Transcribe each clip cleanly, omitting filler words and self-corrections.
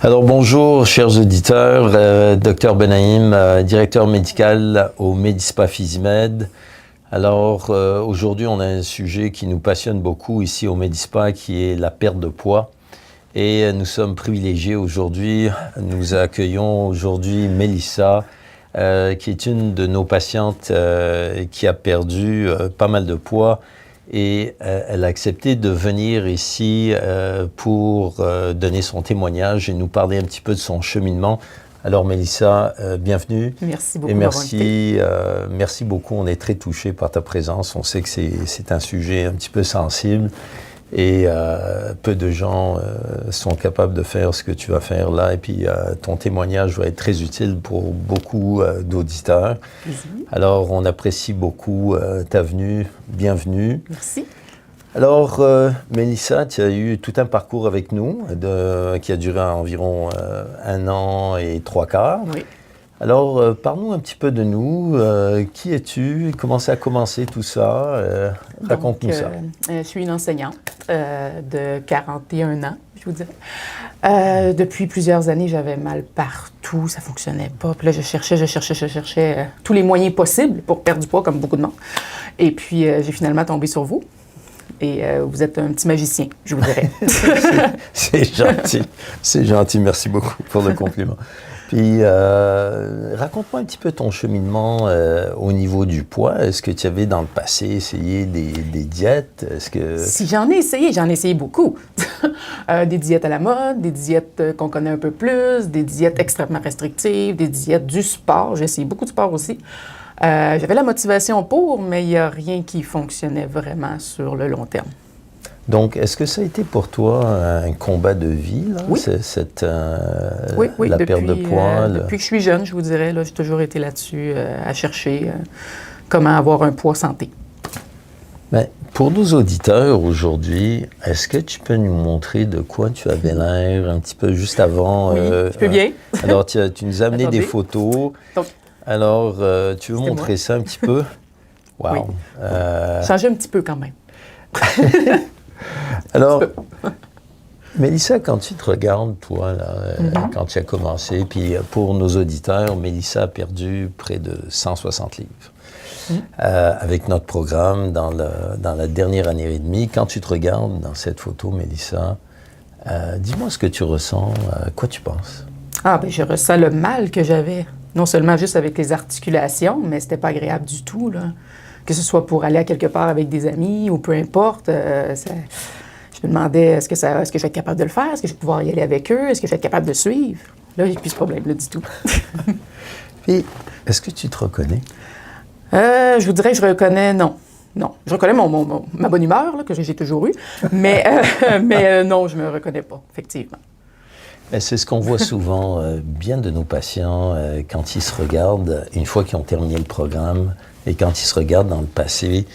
Alors bonjour chers auditeurs, Dr Benaïm, directeur médical au Medispa Physimed. Alors aujourd'hui on a un sujet qui nous passionne beaucoup ici au Medispa qui est la perte de poids. Et nous sommes privilégiés aujourd'hui, nous accueillons aujourd'hui Mélissa qui est une de nos patientes qui a perdu pas mal de poids. Et elle a accepté de venir ici pour donner son témoignage et nous parler un petit peu de son cheminement. Alors Mélissa, bienvenue. Merci beaucoup. Et merci beaucoup. On est très touchés par ta présence. On sait que c'est un sujet un petit peu sensible et peu de gens sont capables de faire ce que tu vas faire là. Et puis ton témoignage va être très utile pour beaucoup d'auditeurs. Alors on apprécie beaucoup ta venue. Bienvenue. Merci. Alors Mélissa, tu as eu tout un parcours avec nous qui a duré environ 1 an et 3 quarts. Oui. Alors, parle-nous un petit peu de nous. Qui es-tu? Comment ça a commencé tout ça? Raconte-nous ça. Je suis une enseignante de 41 ans, je vous dirais. Depuis plusieurs années, j'avais mal partout, ça ne fonctionnait pas. Puis là, je cherchais tous les moyens possibles pour perdre du poids, comme beaucoup de monde. Et puis, j'ai finalement tombé sur vous. Et vous êtes un petit magicien, je vous dirais. C'est gentil. Merci beaucoup pour le compliment. Puis, raconte-moi un petit peu ton cheminement au niveau du poids. Est-ce que tu avais dans le passé essayé des diètes? Si j'en ai essayé beaucoup. Des diètes à la mode, des diètes qu'on connaît un peu plus, des diètes extrêmement restrictives, des diètes du sport. J'ai essayé beaucoup de sport aussi. J'avais la motivation pour, mais il n'y a rien qui fonctionnait vraiment sur le long terme. Donc, est-ce que ça a été pour toi un combat de vie, là? Oui. Oui, la perte de poids? Depuis que je suis jeune, je vous dirais, là, j'ai toujours été là-dessus à chercher comment avoir un poids santé. Bien, pour nos auditeurs aujourd'hui, est-ce que tu peux nous montrer de quoi tu avais l'air un petit peu juste avant? Oui, je peux bien. Alors, tu nous as amené des photos. Donc, alors, tu veux montrer ça un petit peu? Wow. Oui. Changer un petit peu quand même. Alors, Mélissa, quand tu te regardes, toi, là, quand tu as commencé, puis pour nos auditeurs, Mélissa a perdu près de 160 livres. Avec notre programme dans la dernière année et demie. Quand tu te regardes dans cette photo, Mélissa, dis-moi ce que tu ressens, à quoi tu penses? Ah, bien, je ressens le mal que j'avais. Non seulement juste avec les articulations, mais c'était pas agréable du tout, là. Que ce soit pour aller à quelque part avec des amis ou peu importe. Je me demandais, est-ce que je vais être capable de le faire? Est-ce que je vais pouvoir y aller avec eux? Est-ce que je vais être capable de suivre? Là, j'ai plus ce problème-là du tout. Puis, est-ce que tu te reconnais? Je vous dirais que je reconnais, non. Non. Je reconnais ma bonne humeur, là, que j'ai toujours eue, mais non, je me reconnais pas, effectivement. C'est ce qu'on voit souvent, bien de nos patients, quand ils se regardent, une fois qu'ils ont terminé le programme, et quand ils se regardent dans le passé,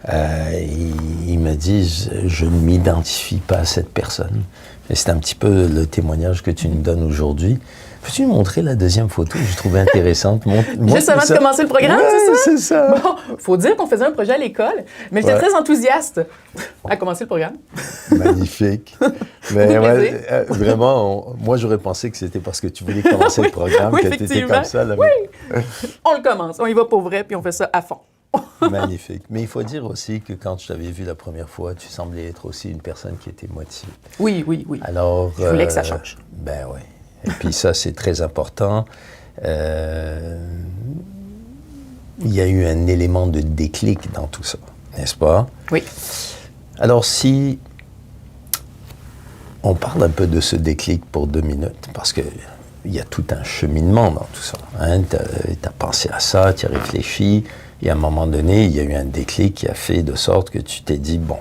ils me disent « je ne m'identifie pas à cette personne ». Et c'est un petit peu le témoignage que tu nous donnes aujourd'hui. Peux-tu nous montrer la deuxième photo que je trouvais intéressante? Juste avant de commencer le programme, ouais, c'est ça? c'est ça. Bon, faut dire qu'on faisait un projet à l'école, mais j'étais très enthousiaste à commencer le programme. Magnifique. Mais ouais, vraiment, moi j'aurais pensé que c'était parce que tu voulais commencer le programme que tu étais comme ça. Là, oui, on le commence, on y va pour vrai, puis on fait ça à fond. Magnifique. Mais il faut dire aussi que quand je t'avais vu la première fois, tu semblais être aussi une personne qui était motivée. Oui. Alors, je voulais que ça change. Ben oui. Et puis ça, c'est très important. Il y a eu un élément de déclic dans tout ça, n'est-ce pas? Oui. Alors, si on parle un peu de ce déclic pour 2 minutes, parce qu'il y a tout un cheminement dans tout ça. Hein? Tu as pensé à ça, tu as réfléchi, et à un moment donné, il y a eu un déclic qui a fait de sorte que tu t'es dit, bon,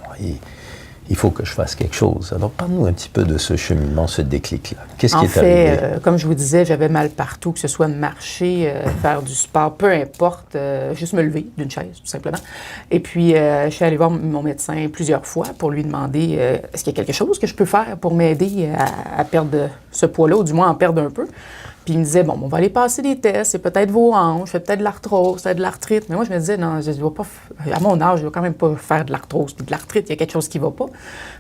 il faut que je fasse quelque chose. Alors, parle-nous un petit peu de ce cheminement, ce déclic-là. Qu'est-ce qui est arrivé? En fait, comme je vous disais, j'avais mal partout, que ce soit marcher, faire du sport, peu importe, juste me lever d'une chaise, tout simplement. Et puis, je suis allée voir mon médecin plusieurs fois pour lui demander est-ce qu'il y a quelque chose que je peux faire pour m'aider à perdre ce poids-là, ou du moins en perdre un peu. Puis il me disait, bon, on va aller passer des tests, c'est peut-être vos hanches, c'est peut-être de l'arthrose, peut-être de l'arthrite. Mais moi, je me disais, non, je ne vais pas, à mon âge, je ne vais quand même pas faire de l'arthrose puis de l'arthrite, il y a quelque chose qui ne va pas.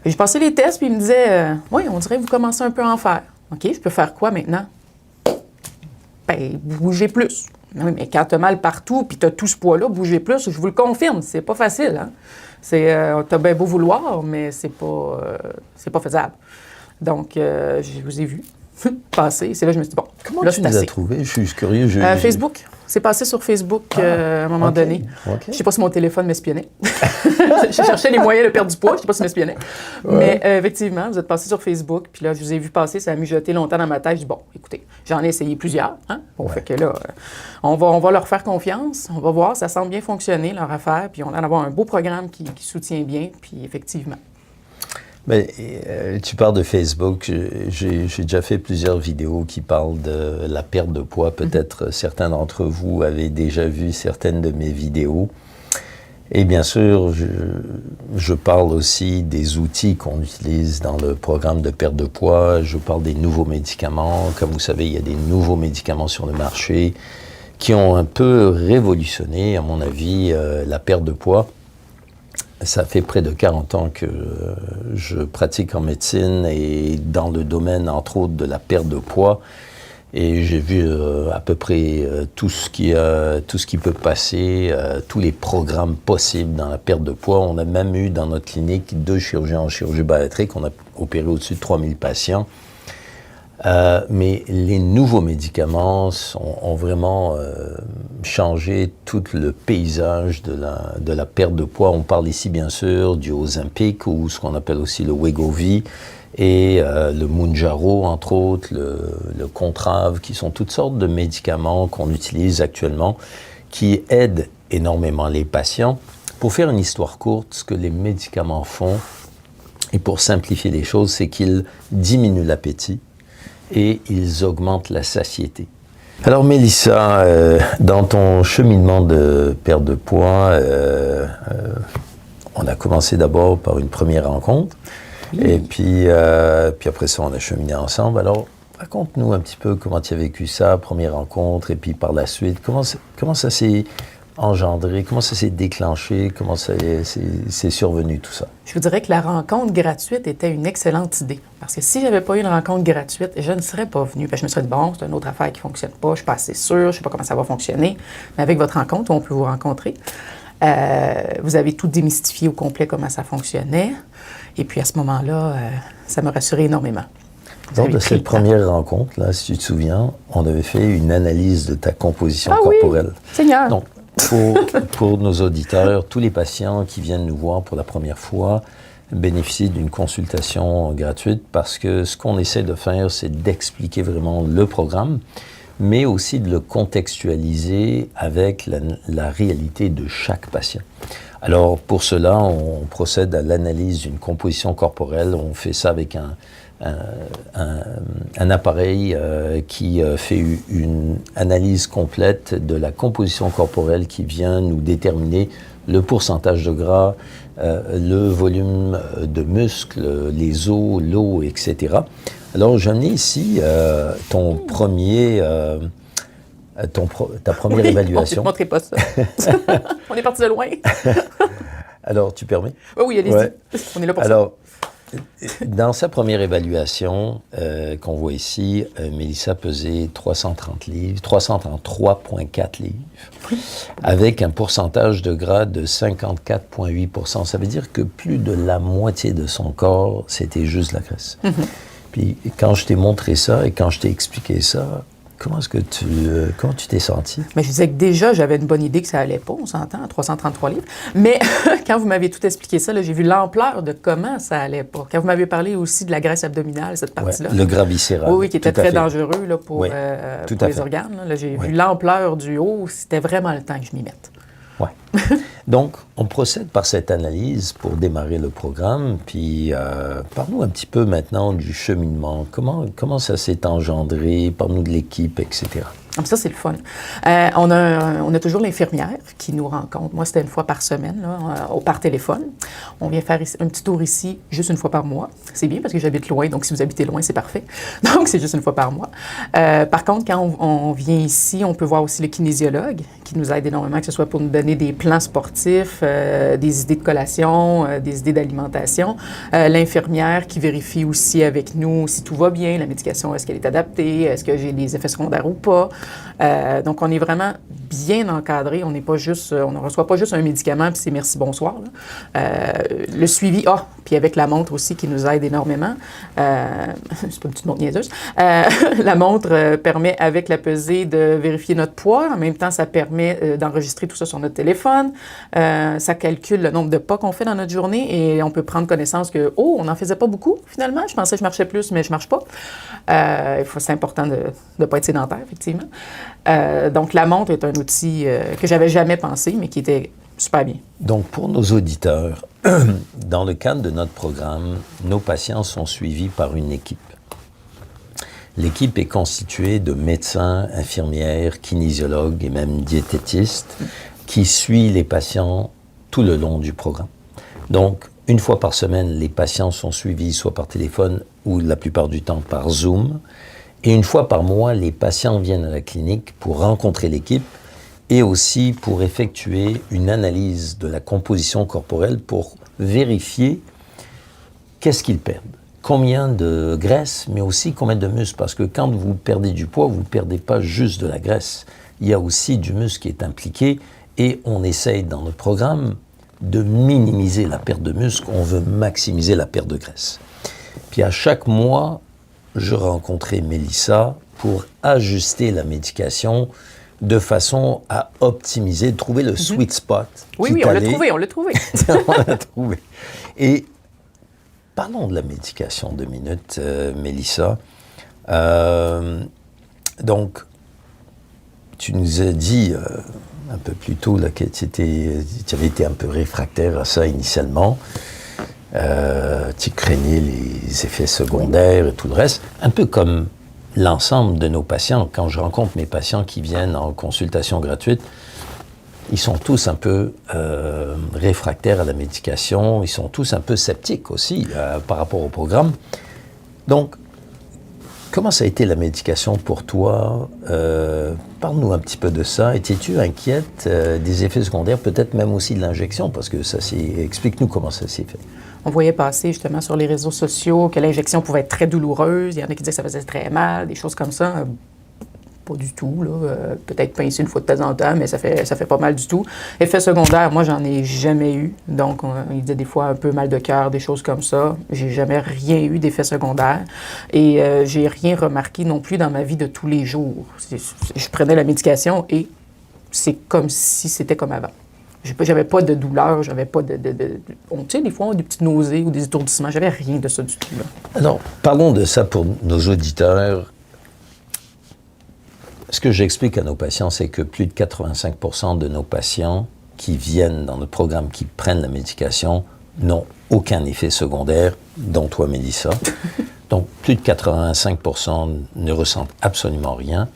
Puis j'ai passé les tests, puis il me disait, oui, on dirait que vous commencez un peu à en faire. OK, je peux faire quoi maintenant? Ben, bouger plus. Oui, mais quand tu as mal partout puis tu as tout ce poids-là, bouger plus, je vous le confirme, c'est pas facile. Hein? T'as bien beau vouloir, mais c'est pas faisable. Donc, je vous ai vu passer. C'est là que je me suis dit, bon, Comment là, tu c'est les as assez. trouvés? Je suis curieux. Facebook. C'est passé sur Facebook à un moment donné. OK. Je ne sais pas si mon téléphone m'espionnait. Je cherchais les moyens de perdre du poids. Je ne sais pas s'il m'espionnait. Ouais. Mais effectivement, vous êtes passé sur Facebook. Puis là, je vous ai vu passer. Ça a mijoté longtemps dans ma tête. Je dis, bon, écoutez, j'en ai essayé plusieurs. Hein? Bon, fait que là, on va leur faire confiance. On va voir. Ça semble bien fonctionner, leur affaire. Puis on a d'avoir un beau programme qui soutient bien. Puis effectivement. Ben, tu parles de Facebook. J'ai déjà fait plusieurs vidéos qui parlent de la perte de poids. Peut-être certains d'entre vous avaient déjà vu certaines de mes vidéos. Et bien sûr, je parle aussi des outils qu'on utilise dans le programme de perte de poids. Je parle des nouveaux médicaments. Comme vous savez, il y a des nouveaux médicaments sur le marché qui ont un peu révolutionné, à mon avis, la perte de poids. Ça fait près de 40 ans que je pratique en médecine et dans le domaine, entre autres, de la perte de poids. Et j'ai vu à peu près tout ce qui peut passer, tous les programmes possibles dans la perte de poids. On a même eu dans notre clinique 2 chirurgiens en chirurgie bariatrique. On a opéré au-dessus de 3000 patients. Mais les nouveaux médicaments ont vraiment changé tout le paysage de la perte de poids. On parle ici bien sûr du Ozempic ou ce qu'on appelle aussi le Wegovy et le Mounjaro, entre autres, le Contrave, qui sont toutes sortes de médicaments qu'on utilise actuellement qui aident énormément les patients. Pour faire une histoire courte, ce que les médicaments font, et pour simplifier les choses, c'est qu'ils diminuent l'appétit et ils augmentent la satiété. Alors Mélissa, dans ton cheminement de perte de poids, on a commencé d'abord par une première rencontre, et puis après ça on a cheminé ensemble. Alors raconte-nous un petit peu comment tu as vécu ça, première rencontre, et puis par la suite, comment ça s'est engendré, comment ça s'est déclenché, comment c'est survenu tout ça? Je vous dirais que la rencontre gratuite était une excellente idée. Parce que si j'avais pas eu une rencontre gratuite, je ne serais pas venue. Je me serais dit, bon, c'est une autre affaire qui ne fonctionne pas, je ne suis pas assez sûre, je ne sais pas comment ça va fonctionner. Mais avec votre rencontre, on peut vous rencontrer. Vous avez tout démystifié au complet comment ça fonctionnait. Et puis à ce moment-là, ça m'a rassuré énormément. Lors de cette première rencontre, là, si tu te souviens, on avait fait une analyse de ta composition corporelle. Oui, Seigneur! Donc, pour nos auditeurs, tous les patients qui viennent nous voir pour la première fois bénéficient d'une consultation gratuite parce que ce qu'on essaie de faire, c'est d'expliquer vraiment le programme, mais aussi de le contextualiser avec la réalité de chaque patient. Alors, pour cela, on procède à l'analyse d'une composition corporelle. On fait ça avec un appareil qui fait une analyse complète de la composition corporelle qui vient nous déterminer le pourcentage de gras, le volume de muscles, les os, l'eau, etc. Alors, j'en ai ici ta première évaluation. Ne montrez pas ça. On est parti de loin. Alors, tu permets? Oui, allez-y. Ouais. On est là pour ça. Alors, dans sa première évaluation qu'on voit ici, Mélissa pesait 333,4 livres, avec un pourcentage de gras de 54,8 %. Ça veut dire que plus de la moitié de son corps, c'était juste la graisse. Puis quand je t'ai montré ça et quand je t'ai expliqué ça, comment tu t'es sentie? Mais je disais que déjà, j'avais une bonne idée que ça allait pas, on s'entend, 333 livres. Mais quand vous m'avez tout expliqué ça, là, j'ai vu l'ampleur de comment ça allait pas. Quand vous m'avez parlé aussi de la graisse abdominale, cette partie-là. Ouais, le gras viscéral. Oui, qui était très dangereux là, pour les organes. Là, j'ai vu l'ampleur du haut, c'était vraiment le temps que je m'y mette. Ouais. Donc, on procède par cette analyse pour démarrer le programme. Puis, parle-nous un petit peu maintenant du cheminement. Comment ça s'est engendré? Parle-nous de l'équipe, etc. Ça, c'est le fun. On a toujours l'infirmière qui nous rencontre. Moi, c'était une fois par semaine, là, par téléphone. On vient faire un petit tour ici juste une fois par mois. C'est bien parce que j'habite loin, donc si vous habitez loin, c'est parfait. Donc, c'est juste une fois par mois. Par contre, quand on vient ici, on peut voir aussi le kinésiologue qui nous aide énormément, que ce soit pour nous donner des plans sportifs, des idées de collation, des idées d'alimentation. L'infirmière qui vérifie aussi avec nous si tout va bien, la médication, est-ce qu'elle est adaptée, est-ce que j'ai des effets secondaires ou pas. Donc, on est vraiment bien encadré. On n'est pas juste, on ne reçoit pas juste un médicament puis c'est merci, bonsoir. Le suivi, puis avec la montre aussi qui nous aide énormément. C'est pas une petite montre niaiseuse. La montre permet avec la pesée de vérifier notre poids. En même temps, ça permet d'enregistrer tout ça sur notre téléphone. Ça calcule le nombre de pas qu'on fait dans notre journée et on peut prendre connaissance que, on n'en faisait pas beaucoup finalement. Je pensais que je marchais plus, mais je marche pas. C'est important de ne pas être sédentaire, effectivement. Donc, la montre est un outil que j'avais jamais pensé, mais qui était super bien. Donc, pour nos auditeurs, dans le cadre de notre programme, nos patients sont suivis par une équipe. L'équipe est constituée de médecins, infirmières, kinésiologues et même diététistes qui suivent les patients tout le long du programme. Donc, une fois par semaine, les patients sont suivis soit par téléphone ou la plupart du temps par Zoom. Et une fois par mois, les patients viennent à la clinique pour rencontrer l'équipe et aussi pour effectuer une analyse de la composition corporelle pour vérifier qu'est-ce qu'ils perdent. Combien de graisse, mais aussi combien de muscle. Parce que quand vous perdez du poids, vous ne perdez pas juste de la graisse. Il y a aussi du muscle qui est impliqué et on essaye dans notre programme de minimiser la perte de muscle. On veut maximiser la perte de graisse. Puis à chaque mois, je rencontrais Mélissa pour ajuster la médication de façon à optimiser, trouver le sweet spot. Oui, on l'a trouvé. On l'a trouvé. Et parlons de la médication 2 minutes, Mélissa. Donc, tu nous as dit un peu plus tôt là, que tu avais été un peu réfractaire à ça initialement. Tu craignais les effets secondaires et tout le reste. Un peu comme l'ensemble de nos patients. Quand je rencontre mes patients qui viennent en consultation gratuite, ils sont tous un peu réfractaires à la médication, ils sont tous un peu sceptiques aussi par rapport au programme. Donc, comment ça a été la médication pour toi? Parle-nous un petit peu de ça. Étais-tu inquiète des effets secondaires, peut-être même aussi de l'injection, parce que explique-nous comment ça s'est fait. On voyait passer justement sur les réseaux sociaux que l'injection pouvait être très douloureuse. Il y en a qui disaient que ça faisait très mal, des choses comme ça. Pas du tout, là. Peut-être pincer une fois de temps en temps, mais ça fait pas mal du tout. Effets secondaires, moi, j'en ai jamais eu. Donc, il disait des fois un peu mal de cœur, des choses comme ça. J'ai jamais rien eu d'effets secondaires. Et j'ai rien remarqué non plus dans ma vie de tous les jours. Je prenais la médication et c'est comme si c'était comme avant. J'avais pas de douleur, j'avais pas tu sais, des fois, on a des petites nausées ou des étourdissements. J'avais rien de ça du tout, là. Alors, parlons de ça pour nos auditeurs. Ce que j'explique à nos patients, c'est que plus de 85% de nos patients qui viennent dans notre programme, qui prennent la médication, n'ont aucun effet secondaire, dont toi, Mélissa. Donc, plus de 85% ne ressentent absolument rien.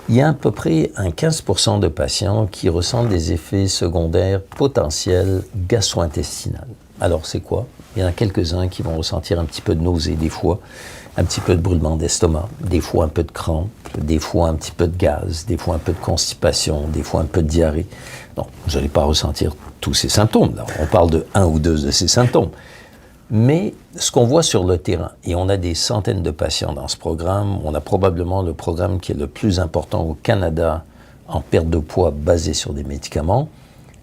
Il y a à peu près un 15% de patients qui ressentent des effets secondaires potentiels gastro-intestinaux. Alors, c'est quoi? Il y en a quelques-uns qui vont ressentir un petit peu de nausée des fois, un petit peu de brûlement d'estomac, des fois un peu de crampes, des fois un petit peu de gaz, des fois un peu de constipation, des fois un peu de diarrhée. Donc, vous n'allez pas ressentir tous ces symptômes. Là. On parle de 1 ou 2 de ces symptômes. Mais ce qu'on voit sur le terrain, et on a des centaines de patients dans ce programme, on a probablement le programme qui est le plus important au Canada en perte de poids basé sur des médicaments,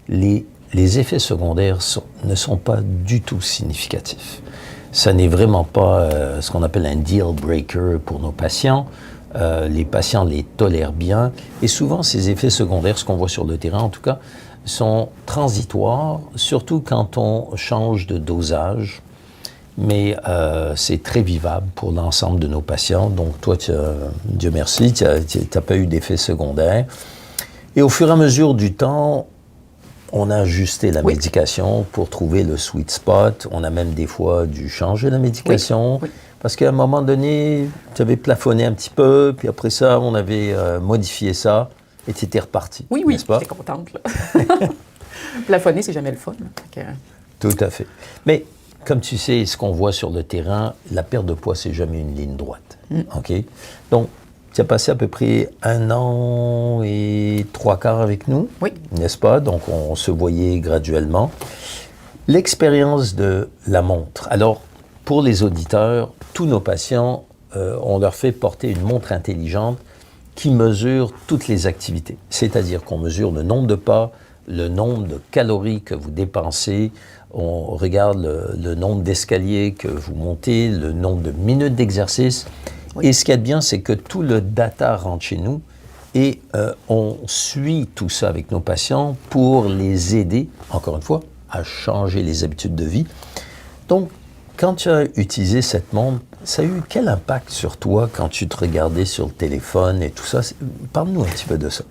les effets secondaires ne sont pas du tout significatifs. Ça n'est vraiment pas ce qu'on appelle un deal breaker pour nos patients. Les patients les tolèrent bien. Et souvent, ces effets secondaires, ce qu'on voit sur le terrain en tout cas, sont transitoires, surtout quand on change de dosage. Mais c'est très vivable pour l'ensemble de nos patients. Donc toi, Dieu merci, tu n'as pas eu d'effets secondaires. Et au fur et à mesure du temps, on a ajusté la médication pour trouver le sweet spot. On a même des fois dû changer la médication. Oui. Parce qu'à un moment donné, tu avais plafonné un petit peu, puis après ça, on avait modifié ça, et tu étais reparti. Oui, j'étais contente. Là. Plafonner, c'est jamais le fun. Okay. Tout à fait. Mais comme tu sais, ce qu'on voit sur le terrain, la perte de poids, c'est jamais une ligne droite. OK? Donc, Tu as passé à peu près 1 an et 3/4 avec nous, Oui. n'est-ce pas? Donc, on se voyait graduellement. L'expérience de la montre. Alors, pour les auditeurs, tous nos patients, on leur fait porter une montre intelligente qui mesure toutes les activités. C'est-à-dire qu'on mesure le nombre de pas, le nombre de calories que vous dépensez, on regarde le nombre d'escaliers que vous montez, le nombre de minutes d'exercice. Oui. Et ce qu'il y a de bien, c'est que tout le data rentre chez nous et on suit tout ça avec nos patients pour les aider, encore une fois, à changer les habitudes de vie. Donc, quand tu as utilisé cette montre, ça a eu quel impact sur toi quand tu te regardais sur le téléphone et tout ça? Parle-nous un petit peu de ça.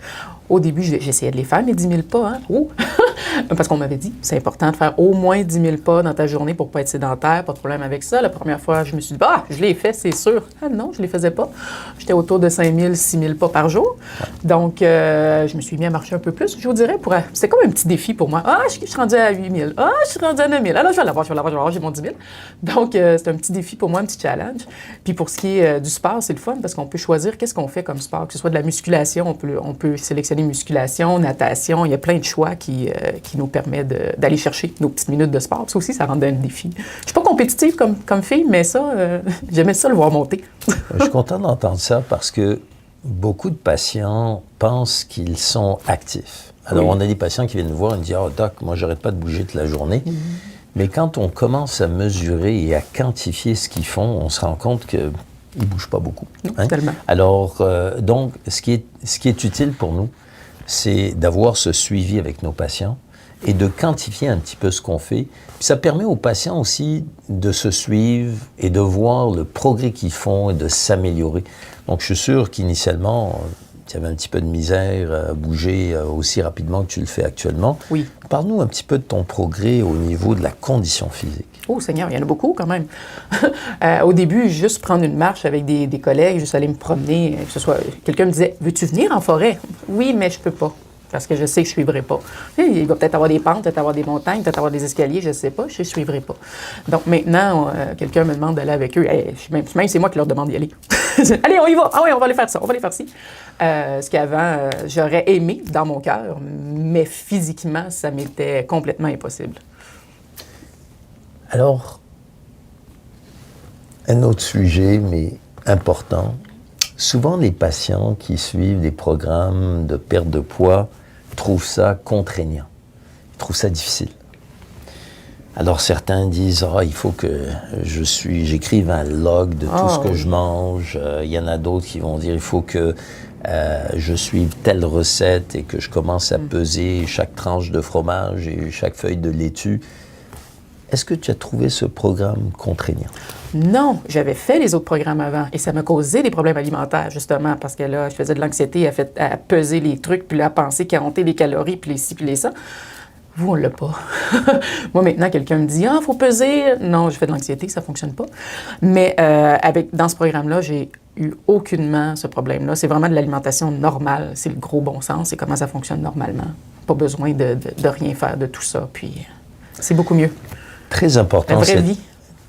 Au début, j'essayais de les faire, mes 10 000 pas. Hein? Oh! Parce qu'on m'avait dit, c'est important de faire au moins 10 000 pas dans ta journée pour ne pas être sédentaire, pas de problème avec ça. La première fois, je me suis dit, je l'ai fait, c'est sûr. Ah non, je ne les faisais pas. J'étais autour de 5 000, 6 000 pas par jour. Donc, je me suis mis à marcher un peu plus, je vous dirais. C'était comme un petit défi pour moi. Je suis rendue à 8 000. Je suis rendue à 9 000. Alors, je vais l'avoir, j'ai mon 10 000. Donc, c'est un petit défi pour moi, un petit challenge. Puis pour ce qui est du sport, c'est le fun parce qu'on peut choisir qu'est-ce qu'on fait comme sport, que ce soit de la musculation, on peut sélectionner musculation, natation, il y a plein de choix qui nous permet d'aller chercher nos petites minutes de sport. Ça aussi, ça rend un défi. Je ne suis pas compétitive comme fille, mais ça, j'aimais ça le voir monter. Je suis content d'entendre ça parce que beaucoup de patients pensent qu'ils sont actifs. Alors, on a des patients qui viennent nous voir et nous disent « Ah, doc, moi, j'arrête pas de bouger toute la journée. Mais quand on commence à mesurer et à quantifier ce qu'ils font, on se rend compte qu'ils ne bougent pas beaucoup. Hein? Tellement. Alors, donc, ce qui est utile pour nous, c'est d'avoir ce suivi avec nos patients et de quantifier un petit peu ce qu'on fait. Puis ça permet aux patients aussi de se suivre et de voir le progrès qu'ils font et de s'améliorer. Donc, je suis sûr qu'initialement, tu avais un petit peu de misère à bouger aussi rapidement que tu le fais actuellement. Oui. Parle-nous un petit peu de ton progrès au niveau de la condition physique. Oh Seigneur, il y en a beaucoup quand même. Au début, juste prendre une marche avec des collègues, juste aller me promener, que ce soit... Quelqu'un me disait, veux-tu venir en forêt? Oui, mais je peux pas. Parce que je sais que je ne suivrai pas. Il va peut-être avoir des pentes, peut-être avoir des montagnes, peut-être avoir des escaliers, je ne sais pas, je ne suivrai pas. Donc maintenant, quelqu'un me demande d'aller avec eux. Même c'est moi qui leur demande d'y aller. Allez, on y va! Ah oui, on va aller faire ça, on va aller faire ci. Ce qu'avant, j'aurais aimé dans mon cœur, mais physiquement, ça m'était complètement impossible. Alors, un autre sujet, mais important. Souvent, les patients qui suivent des programmes de perte de poids trouvent ça contraignant, ils trouvent ça difficile. Alors certains disent « il faut que j'écrive un log de tout ce que je mange ». Il y en a d'autres qui vont dire « il faut que je suive telle recette et que je commence à peser chaque tranche de fromage et chaque feuille de laitue ». Est-ce que tu as trouvé ce programme contraignant? Non, j'avais fait les autres programmes avant et ça m'a causé des problèmes alimentaires, justement, parce que là, je faisais de l'anxiété à peser les trucs, puis là, à penser, compter les calories, puis les ci, puis les ça. Vous, on l'a pas. Moi, maintenant, quelqu'un me dit « Ah, il faut peser. » Non, je fais de l'anxiété, ça ne fonctionne pas. Mais dans ce programme-là, j'ai eu aucunement ce problème-là. C'est vraiment de l'alimentation normale. C'est le gros bon sens. C'est comment ça fonctionne normalement. Pas besoin de rien faire de tout ça. Puis, c'est beaucoup mieux. Très important. La vraie vie.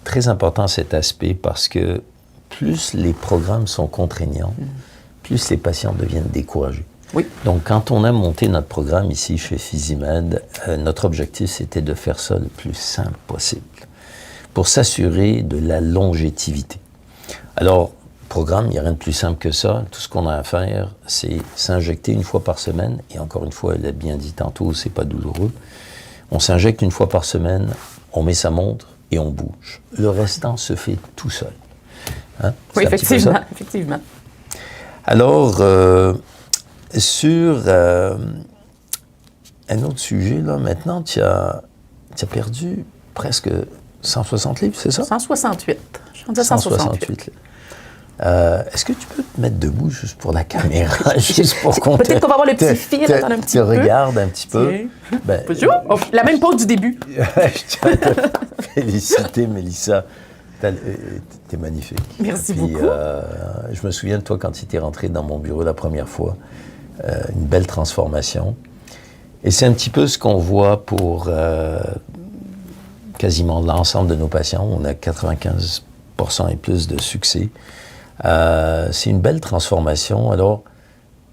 Très important cet aspect parce que plus les programmes sont contraignants, plus les patients deviennent découragés. Oui. Donc, quand on a monté notre programme ici chez Physimed, notre objectif, c'était de faire ça le plus simple possible pour s'assurer de la longévité. Alors, programme, il n'y a rien de plus simple que ça. Tout ce qu'on a à faire, c'est s'injecter une fois par semaine. Et encore une fois, elle l'a bien dit tantôt, c'est pas douloureux. On s'injecte une fois par semaine, on met sa montre et on bouge. Le restant se fait tout seul. Hein? Oui, effectivement. Alors, sur un autre sujet, là, maintenant, tu as perdu presque 160 livres, c'est ça? 168. Je suis rendu à 168. Est-ce que tu peux te mettre debout juste pour la caméra, juste pour qu'on peut-être qu'on va avoir le petit fil, attendre un petit peu. Tu regardes un petit peu. Ben, la même pause du début. Je tiens à te féliciter, Mélissa. T'es magnifique. Merci beaucoup. Je me souviens de toi quand tu étais rentrée dans mon bureau la première fois. Une belle transformation. Et c'est un petit peu ce qu'on voit pour quasiment l'ensemble de nos patients. On a 95% et plus de succès. C'est une belle transformation. Alors,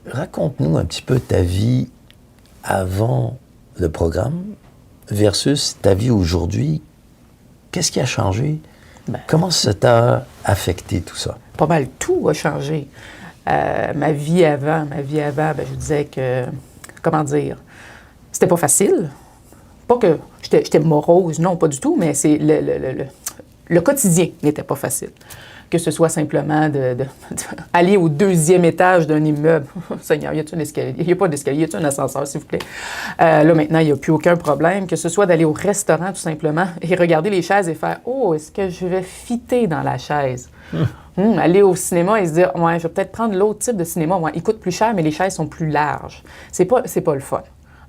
raconte-nous un petit peu ta vie avant le programme versus ta vie aujourd'hui. Qu'est-ce qui a changé? Comment ça t'a affecté tout ça? Pas mal tout a changé. Ma vie avant, je disais que, comment dire, c'était pas facile. Pas que j'étais morose, non, pas du tout, mais c'est le quotidien n'était pas facile. Que ce soit simplement aller au 2e étage d'un immeuble. Seigneur, y a-t-il un escalier? Il n'y a pas d'escalier, y a-t-il un ascenseur, s'il vous plaît? Là, maintenant, il n'y a plus aucun problème. Que ce soit d'aller au restaurant, tout simplement, et regarder les chaises et faire « Oh, est-ce que je vais fitter dans la chaise? Aller au cinéma et se dire « Ouais, je vais peut-être prendre l'autre type de cinéma. Ouais, il coûte plus cher, mais les chaises sont plus larges. » C'est pas le fun.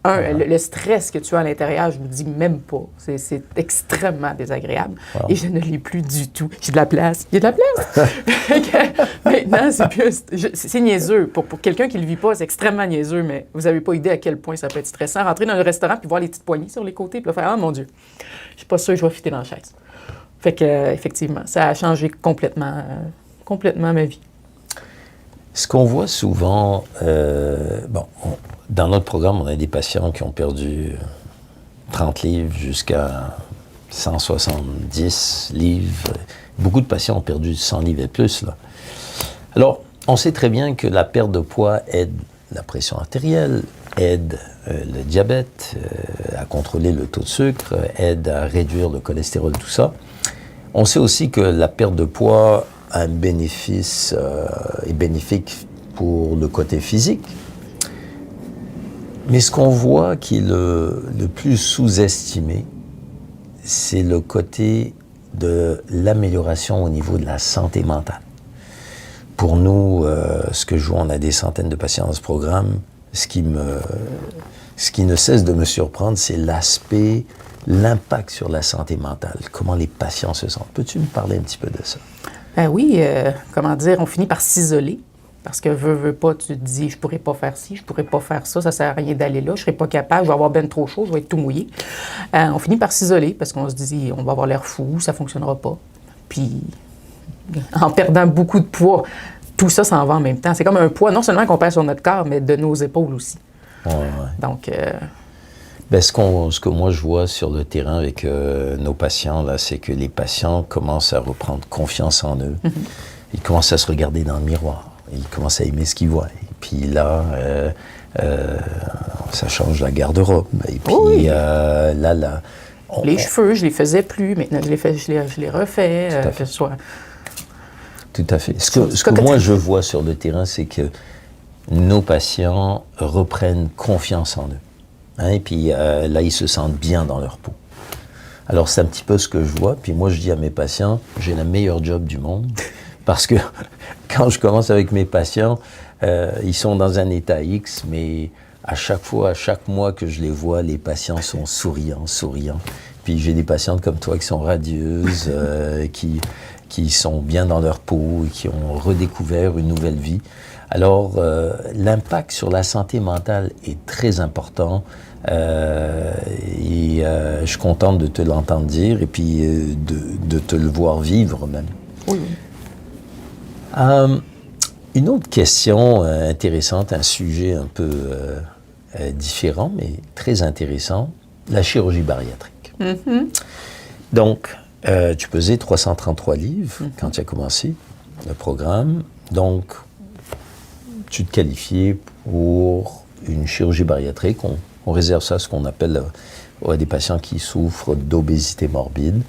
Le stress que tu as à l'intérieur, je vous dis même pas. C'est extrêmement désagréable. Wow. Et je ne l'ai plus du tout. J'ai de la place. Il y a de la place! Maintenant, c'est plus... C'est niaiseux. Pour quelqu'un qui ne le vit pas, c'est extrêmement niaiseux, mais vous n'avez pas idée à quel point ça peut être stressant. Rentrer dans un restaurant puis voir les petites poignées sur les côtés puis faire « Ah, mon Dieu, je suis pas sûre que je vais fitter dans la chaise. » Fait que, effectivement, ça a changé complètement ma vie. Ce qu'on voit souvent, dans notre programme, on a des patients qui ont perdu 30 livres jusqu'à 170 livres. Beaucoup de patients ont perdu 100 livres et plus, là. Alors, on sait très bien que la perte de poids aide la pression artérielle, aide le diabète, à contrôler le taux de sucre, aide à réduire le cholestérol, tout ça. On sait aussi que la perte de poids a un bénéfice, est bénéfique pour le côté physique. Mais ce qu'on voit qui est le plus sous-estimé, c'est le côté de l'amélioration au niveau de la santé mentale. Pour nous, ce que je vois, on a des centaines de patients dans ce programme. Ce qui ne cesse de me surprendre, c'est l'impact sur la santé mentale. Comment les patients se sentent. Peux-tu me parler un petit peu de ça? Ben oui, on finit par s'isoler. Parce que veux pas, tu te dis, je pourrais pas faire ci, je pourrais pas faire ça, ça sert à rien d'aller là, je serai pas capable, je vais avoir ben trop chaud, je vais être tout mouillé. On finit par s'isoler parce qu'on se dit, on va avoir l'air fou, ça fonctionnera pas. Puis, en perdant beaucoup de poids, tout ça s'en va en même temps. C'est comme un poids, non seulement qu'on perd sur notre corps, mais de nos épaules aussi. Ouais. Donc... ce que moi je vois sur le terrain avec nos patients, là, c'est que les patients commencent à reprendre confiance en eux. Mm-hmm. Ils commencent à se regarder dans le miroir. Ils commencent à aimer ce qu'ils voient. Et puis là, ça change la garde-robe. Et puis oui. Les cheveux, je les faisais plus. Maintenant, je les refais. Que ce soit... Tout à fait. Ce que moi je vois sur le terrain, c'est que nos patients reprennent confiance en eux. Hein, et puis là, ils se sentent bien dans leur peau. Alors, c'est un petit peu ce que je vois. Puis moi, je dis à mes patients, j'ai le meilleur job du monde. Parce que quand je commence avec mes patients, ils sont dans un état X, mais à chaque mois que je les vois, les patients sont souriants. Puis j'ai des patientes comme toi qui sont radieuses, qui sont bien dans leur peau, et qui ont redécouvert une nouvelle vie. Alors, l'impact sur la santé mentale est très important. Et je suis contente de te l'entendre dire et puis de te le voir vivre même. Oui. Une autre question intéressante, un sujet un peu différent, mais très intéressant, la chirurgie bariatrique. Mm-hmm. Donc, tu pesais 333 livres quand tu as commencé le programme. Donc, tu te qualifiais pour une chirurgie bariatrique. On réserve ça à ce qu'on appelle à des patients qui souffrent d'obésité morbide.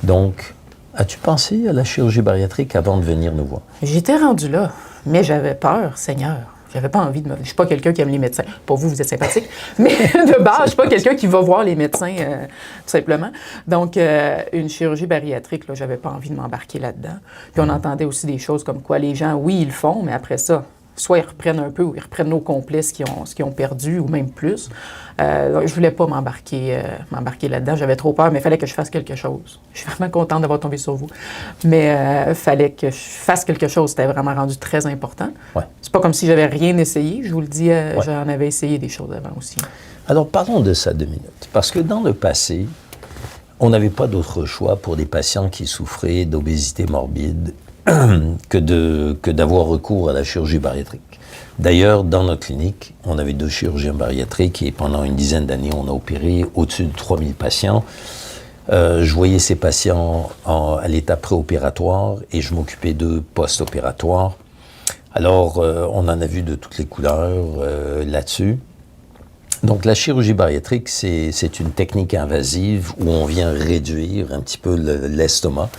Donc, as-tu pensé à la chirurgie bariatrique avant de venir nous voir? J'étais rendue là, mais j'avais peur, Seigneur. J'avais pas envie de me... Je suis pas quelqu'un qui aime les médecins. Pour vous, vous êtes sympathique. Mais de base, je suis pas quelqu'un qui va voir les médecins, tout simplement. Donc, une chirurgie bariatrique, là, j'avais pas envie de m'embarquer là-dedans. Puis on entendait aussi des choses comme quoi les gens, oui, ils le font, mais après ça, soit ils reprennent un peu ou ils reprennent au complet ce qu'ils ont perdu ou même plus. Donc, je voulais pas m'embarquer là-dedans. J'avais trop peur, mais il fallait que je fasse quelque chose. Je suis vraiment contente d'avoir tombé sur vous. Mais il fallait que je fasse quelque chose. C'était vraiment rendu très important. Ouais. C'est pas comme si j'avais rien essayé. Je vous le dis, j'en avais essayé des choses avant aussi. Alors, parlons de ça 2 minutes. Parce que dans le passé, on n'avait pas d'autre choix pour des patients qui souffraient d'obésité morbide que d'avoir recours à la chirurgie bariatrique. D'ailleurs, dans notre clinique, on avait 2 chirurgiens bariatriques et pendant une dizaine d'années, on a opéré au-dessus de 3000 patients. Je voyais ces patients à l'état préopératoire et je m'occupais d'eux post-opératoire. Alors, on en a vu de toutes les couleurs là-dessus. Donc, la chirurgie bariatrique, c'est une technique invasive où on vient réduire un petit peu l'estomac.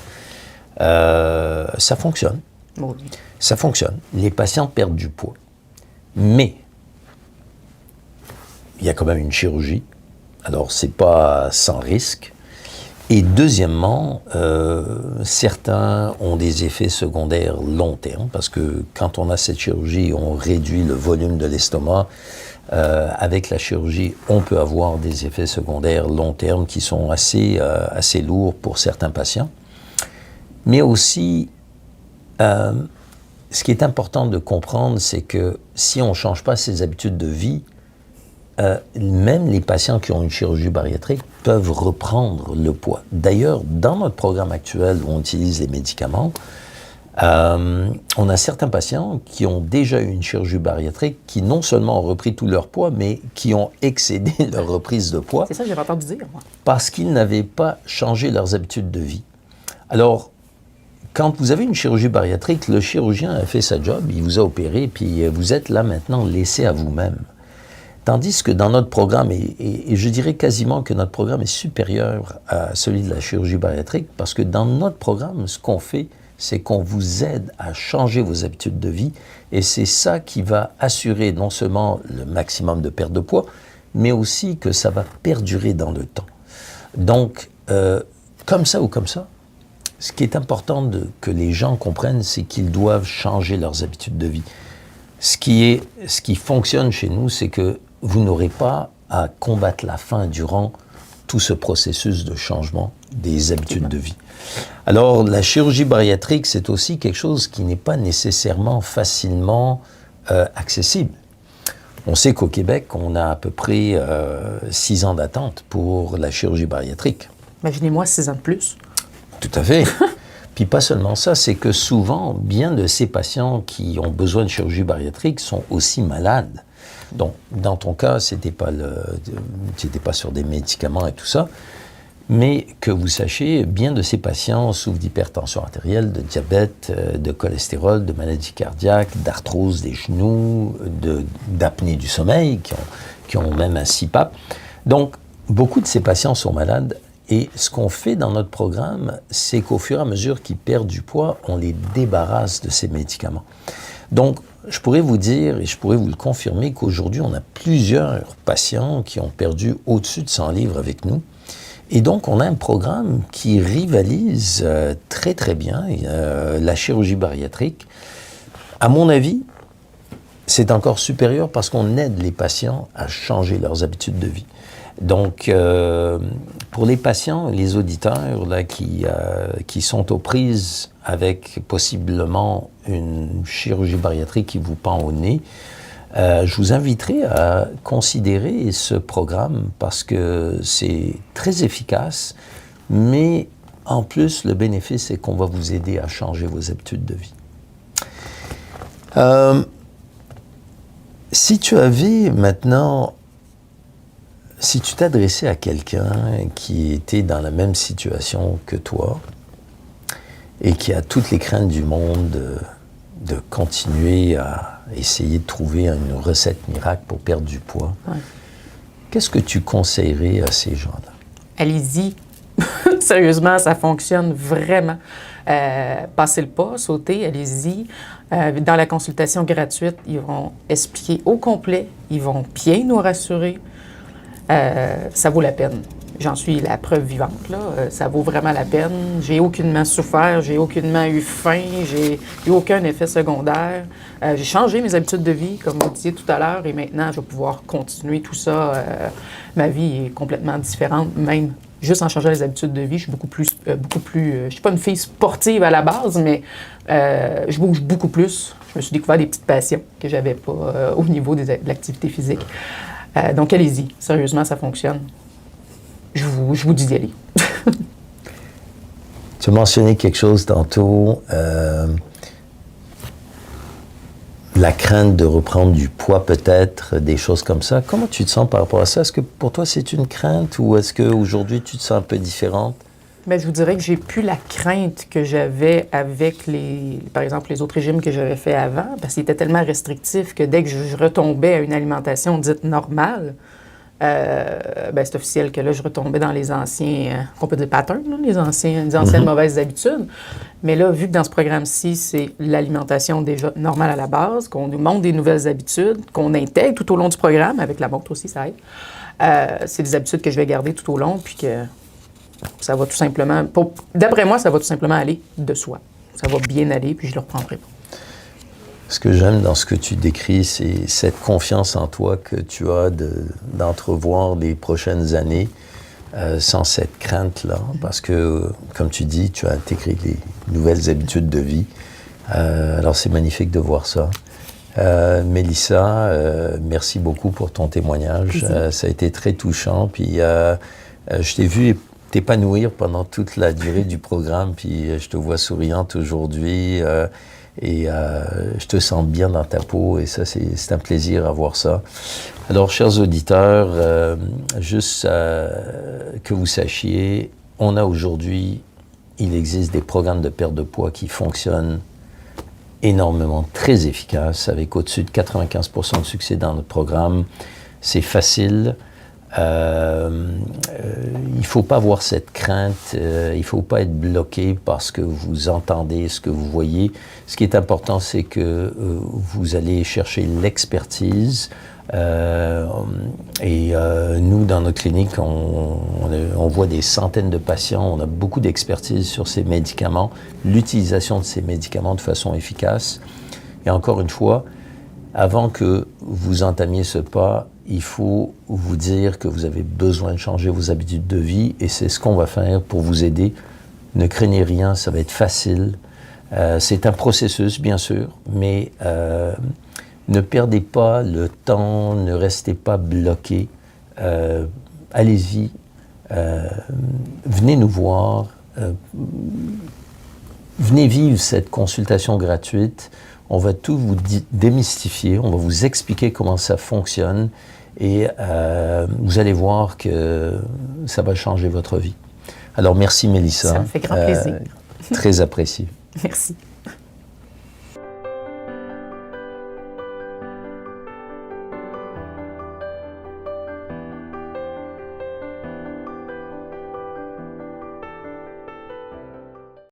Ça fonctionne. Oui. Ça fonctionne. Les patients perdent du poids. Mais, il y a quand même une chirurgie. Alors, c'est pas sans risque. Et deuxièmement, certains ont des effets secondaires long terme, parce que quand on a cette chirurgie, on réduit le volume de l'estomac. Avec la chirurgie, on peut avoir des effets secondaires long terme qui sont assez lourds pour certains patients. Mais aussi, ce qui est important de comprendre, c'est que si on ne change pas ses habitudes de vie, même les patients qui ont une chirurgie bariatrique peuvent reprendre le poids. D'ailleurs, dans notre programme actuel où on utilise les médicaments, on a certains patients qui ont déjà eu une chirurgie bariatrique qui non seulement ont repris tout leur poids, mais qui ont excédé leur reprise de poids. C'est ça que j'avais entendu dire, moi. Parce qu'ils n'avaient pas changé leurs habitudes de vie. Alors, quand vous avez une chirurgie bariatrique, le chirurgien a fait sa job, il vous a opéré, puis vous êtes là maintenant laissé à vous-même. Tandis que dans notre programme, et je dirais quasiment que notre programme est supérieur à celui de la chirurgie bariatrique, parce que dans notre programme, ce qu'on fait, c'est qu'on vous aide à changer vos habitudes de vie, et c'est ça qui va assurer non seulement le maximum de perte de poids, mais aussi que ça va perdurer dans le temps. Donc, comme ça ou comme ça, ce qui est important que les gens comprennent, c'est qu'ils doivent changer leurs habitudes de vie. Ce qui fonctionne chez nous, c'est que vous n'aurez pas à combattre la faim durant tout ce processus de changement des habitudes de vie. Alors, la chirurgie bariatrique, c'est aussi quelque chose qui n'est pas nécessairement facilement accessible. On sait qu'au Québec, on a à peu près 6 ans d'attente pour la chirurgie bariatrique. Imaginez-moi 6 ans de plus. Tout à fait. Puis pas seulement ça, c'est que souvent, bien de ces patients qui ont besoin de chirurgie bariatrique sont aussi malades. Donc, dans ton cas, c'était pas sur des médicaments et tout ça, mais que vous sachiez, bien de ces patients souffrent d'hypertension artérielle, de diabète, de cholestérol, de maladies cardiaques, d'arthrose des genoux, d'apnée du sommeil, qui ont même un CPAP. Donc, beaucoup de ces patients sont malades. Et ce qu'on fait dans notre programme, c'est qu'au fur et à mesure qu'ils perdent du poids, on les débarrasse de ces médicaments. Donc, je pourrais vous dire, et je pourrais vous le confirmer, qu'aujourd'hui, on a plusieurs patients qui ont perdu au-dessus de 100 livres avec nous. Et donc, on a un programme qui rivalise très, très bien la chirurgie bariatrique. À mon avis, c'est encore supérieur parce qu'on aide les patients à changer leurs habitudes de vie. Donc, pour les patients, les auditeurs là, qui sont aux prises avec possiblement une chirurgie bariatrique qui vous pend au nez, je vous inviterai à considérer ce programme parce que c'est très efficace, mais en plus, le bénéfice, c'est qu'on va vous aider à changer vos habitudes de vie. Si tu t'adressais à quelqu'un qui était dans la même situation que toi et qui a toutes les craintes du monde de continuer à essayer de trouver une recette miracle pour perdre du poids, qu'est-ce que tu conseillerais à ces gens-là? Allez-y. Sérieusement, ça fonctionne vraiment. Passez le pas, sautez, allez-y. Dans la consultation gratuite, ils vont expliquer au complet, ils vont bien nous rassurer. Ça vaut la peine. J'en suis la preuve vivante, là. Ça vaut vraiment la peine. J'ai aucunement souffert, j'ai aucunement eu faim, j'ai eu aucun effet secondaire. J'ai changé mes habitudes de vie, comme vous disiez tout à l'heure, et maintenant, je vais pouvoir continuer tout ça. Ma vie est complètement différente, même juste en changeant les habitudes de vie. Je suis beaucoup plus je suis pas une fille sportive à la base, mais je bouge beaucoup plus. Je me suis découvert des petites passions que j'avais pas au niveau de l'activité physique. Donc, allez-y. Sérieusement, ça fonctionne. Je vous dis d'y aller. Tu as mentionné quelque chose tantôt, la crainte de reprendre du poids peut-être, des choses comme ça. Comment tu te sens par rapport à ça? Est-ce que pour toi c'est une crainte ou est-ce qu'aujourd'hui tu te sens un peu différente? Bien, je vous dirais que j'ai plus la crainte que j'avais avec par exemple, les autres régimes que j'avais fait avant, parce qu'ils étaient tellement restrictifs que dès que je retombais à une alimentation dite normale, c'est officiel que là, je retombais dans les anciens, on peut dire patterns, là, les anciennes mauvaises habitudes. Mais là, vu que dans ce programme-ci, c'est l'alimentation déjà normale à la base, qu'on nous montre des nouvelles habitudes, qu'on intègre tout au long du programme, avec la montre aussi, ça aide. C'est des habitudes que je vais garder tout au long, puis que ça va tout simplement, d'après moi, ça va tout simplement aller de soi. Ça va bien aller, puis je ne le reprendrai pas. Ce que j'aime dans ce que tu décris, c'est cette confiance en toi que tu as d'entrevoir les prochaines années sans cette crainte-là. Parce que, comme tu dis, tu as intégré les nouvelles habitudes de vie. Alors, c'est magnifique de voir ça. Mélissa, merci beaucoup pour ton témoignage. Ça a été très touchant. Puis, je t'ai vu t'épanouir pendant toute la durée du programme. Puis, je te vois souriante aujourd'hui. Et je te sens bien dans ta peau et ça, c'est un plaisir à voir ça. Alors, chers auditeurs, juste que vous sachiez, on a aujourd'hui, il existe des programmes de perte de poids qui fonctionnent énormément, très efficaces, avec au-dessus de 95% de succès dans notre programme. C'est facile. Il ne faut pas avoir cette crainte, il ne faut pas être bloqué parce que vous entendez ce que vous voyez. Ce qui est important, c'est que vous allez chercher l'expertise. Nous, dans notre clinique, on voit des centaines de patients, on a beaucoup d'expertise sur ces médicaments, l'utilisation de ces médicaments de façon efficace. Et encore une fois, avant que vous entamiez ce pas, il faut vous dire que vous avez besoin de changer vos habitudes de vie et c'est ce qu'on va faire pour vous aider. Ne craignez rien, ça va être facile. C'est un processus, bien sûr, mais ne perdez pas le temps, ne restez pas bloqué. Allez-y, venez nous voir, venez vivre cette consultation gratuite. On va tout vous démystifier, on va vous expliquer comment ça fonctionne et vous allez voir que ça va changer votre vie. Alors merci Mélissa. Ça me fait grand plaisir. Très apprécié. Merci.